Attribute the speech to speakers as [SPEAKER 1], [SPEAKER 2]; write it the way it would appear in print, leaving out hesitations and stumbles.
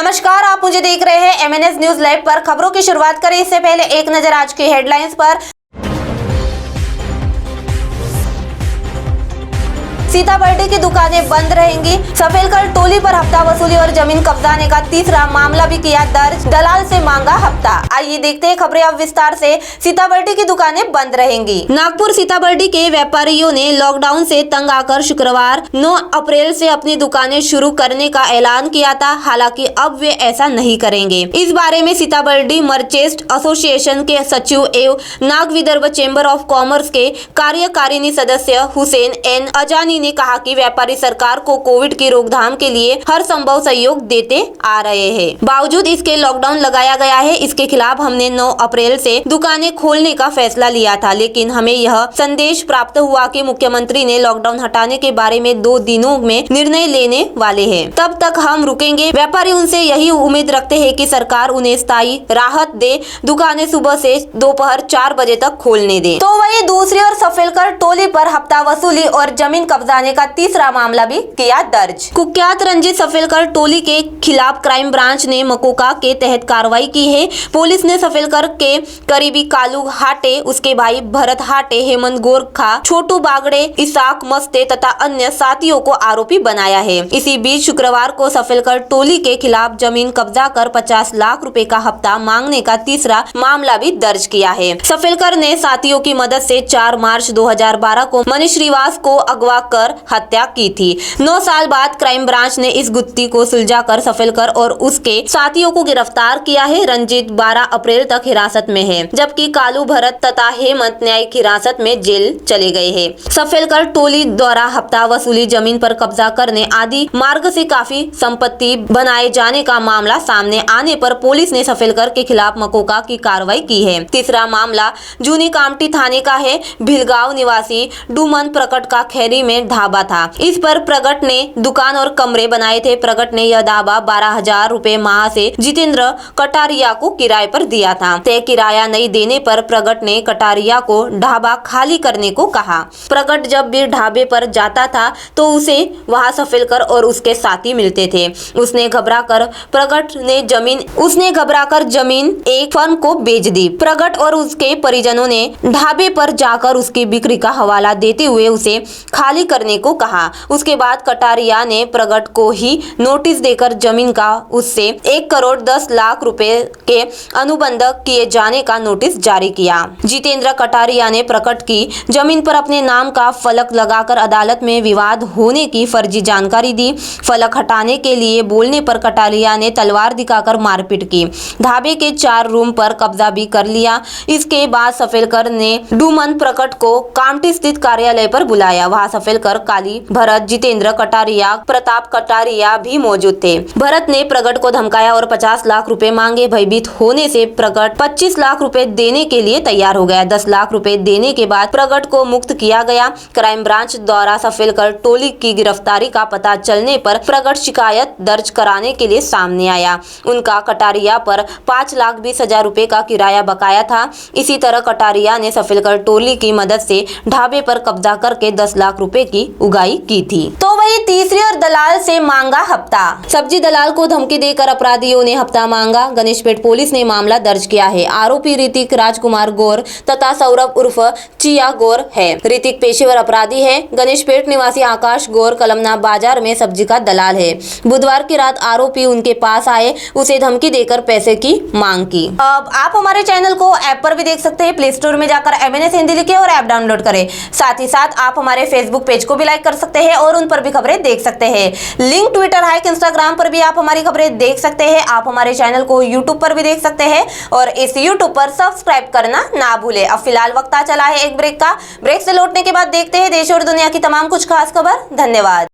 [SPEAKER 1] नमस्कार, आप मुझे देख रहे हैं MNS न्यूज लाइव पर। खबरों की शुरुआत करें इससे पहले एक नजर आज की हेडलाइंस पर। सीताबर्डी की दुकानें बंद रहेंगी। सफेलकर टोली पर हफ्ता वसूली और जमीन कब्जाने का तीसरा मामला भी किया दर्ज। दलाल से मांगा हफ्ता। आइए देखते हैं खबरें अब विस्तार से। सीताबर्डी की दुकानें बंद रहेंगी। नागपुर सीताबर्डी के व्यापारियों ने लॉकडाउन से तंग आकर शुक्रवार 9 अप्रैल से अपनी दुकानें शुरू करने का ऐलान किया था। हालांकि अब वे ऐसा नहीं करेंगे। इस बारे में सीताबर्डी मर्चेंट एसोसिएशन के सचिव एवं Nag Vidarbha chamber of commerce के कार्यकारिणी सदस्य हुसैन एन अजानी ने कहा कि व्यापारी सरकार को कोविड की रोकथाम के लिए हर संभव सहयोग देते आ रहे हैं। बावजूद इसके लॉकडाउन लगाया गया है। इसके खिलाफ हमने 9 अप्रैल से दुकानें खोलने का फैसला लिया था, लेकिन हमें यह संदेश प्राप्त हुआ कि मुख्यमंत्री ने लॉकडाउन हटाने के बारे में 2 दिनों में निर्णय लेने वाले हैं। तब तक हम रुकेंगे। व्यापारी उनसे यही उम्मीद रखते हैं कि सरकार उन्हें स्थायी राहत दे, दुकानें सुबह से दोपहर 4 बजे तक खोलने दे। तो वही दूसरी ओर सफेलकर टोली पर हफ्ता वसूली और जमीन कब्जाने का तीसरा मामला भी किया दर्ज। कुख्यात रंजित सफेलकर टोली के खिलाफ क्राइम ब्रांच ने मकोका के तहत कार्रवाई की है। पुलिस ने सफेलकर के करीबी कालू हाटे, उसके भाई भरत हाटे, हेमंत गोरखा, छोटू बागड़े, इसाक मस्ते तथा अन्य साथियों को आरोपी बनाया है। इसी बीच शुक्रवार को सफेलकर टोली के खिलाफ जमीन कब्जा कर 50 लाख रुपए का हफ्ता मांगने का तीसरा मामला भी दर्ज किया है। सफेलकर ने साथियों की मदद से 4 मार्च 2012 को मनीष श्रीवास को अगवा कर हत्या की थी। 9 साल बाद क्राइम ब्रांच ने इस गुत्थी को सुलझाकर सफेलकर और उसके साथियों को गिरफ्तार किया है। रंजीत 12 अप्रैल तक हिरासत में है, जबकि कालू, भरत तथा हेमंत न्यायिक हिरासत में जेल चले गए हैं। सफेलकर टोली द्वारा हफ्ता वसूली, जमीन पर कब्जा करने आदि मार्ग से काफी संपत्ति बनाए जाने का मामला सामने आने पर पुलिस ने सफेलकर के खिलाफ मकोका की कार्रवाई की है। तीसरा मामला जूनी कामटी थाने का है। भिलगांव निवासी डूमन प्रकट का खैरी में ढाबा था। इस पर प्रगट ने दुकान और कमरे बनाए थे। प्रगट ने यह ढाबा 12,000 रुपए माह से जितेंद्र कटारिया को किराए पर दिया था। तय किराया नहीं देने पर प्रगट ने कटारिया को ढाबा खाली करने को कहा। प्रगट जब भी ढाबे पर जाता था तो उसे वहां सफेलकर और उसके साथी मिलते थे। उसने घबराकर जमीन एक फर्म को बेच दी। प्रगट और उसके परिजनों ने ढाबे पर जाकर उसकी बिक्री का हवाला देते हुए उसे खाली करने को कहा। उसके बाद कटारिया ने प्रगट को ही नोटिस देकर जमीन का उससे 1 करोड़ 10 लाख रुपए के अनुबंध किए जाने का नोटिस जारी किया। जितेंद्र कटारिया ने प्रगट की जमीन पर अपने नाम का फलक लगाकर अदालत में विवाद होने की फर्जी जानकारी दी। फलक हटाने के लिए बोलने पर कटारिया ने तलवार दिखाकर मारपीट की। ढाबे के 4 रूम पर कब्जा भी कर लिया। इसके बाद सफेलकर ने डूमन प्रकट को कामटी स्थित कार्यालय पर बुलाया। वहां सफेलकर, काली, भरत, जितेंद्र कटारिया, प्रताप कटारिया भी मौजूद थे। भरत ने प्रगट को धमकाया और 50 लाख रुपए मांगे। भयभीत होने से प्रगट 25 लाख रुपए देने के लिए तैयार हो गया। 10 लाख रुपए देने के बाद प्रगट को मुक्त किया गया। क्राइम ब्रांच द्वारा सफेलकर टोली की गिरफ्तारी का पता चलने पर प्रगट शिकायत दर्ज कराने के लिए सामने आया। उनका कटारिया पर 5,20,000 रुपए का किराया बकाया था। इसी तरह कटारिया ने सफेलकर टोली की मदद से ढाबे पर कब्जा करके 10 लाख रुपए की उगाही की थी। तो वही तीसरी और दलाल से मांगा हफ्ता। सब्जी दलाल को धमकी देकर अपराधियों ने हफ्ता मांगा। गणेशपेट पुलिस ने मामला दर्ज किया है। आरोपी ऋतिक राजकुमार गौर तथा सौरभ उर्फ चिया गौर है। ऋतिक पेशेवर अपराधी है। गणेशपेट निवासी आकाश गौर कलमना बाजार में सब्जी का दलाल है। बुधवार की रात आरोपी उनके पास आए, उसे धमकी देकर पैसे की मांग की। अब आप हमारे चैनल को ऐप पर भी देख सकते हैं। प्ले स्टोर में जाकर MNS हिंदी लिखे और ऐप डाउनलोड करें। साथ ही साथ आप हमारे फेसबुक पेज को भी लाइक कर सकते हैं और उन पर भी खबरें देख सकते हैं। लिंक ट्विटर, हाइक, इंस्टाग्राम पर भी आप हमारी खबरें देख सकते हैं। आप हमारे चैनल को यूट्यूब पर भी देख सकते हैं और इस यूट्यूब पर सब्सक्राइब करना ना भूले। अब फिलहाल वक्त आ चला है एक ब्रेक का। ब्रेक से लौटने के बाद देखते हैं देश और दुनिया की तमाम कुछ खास खबर। धन्यवाद।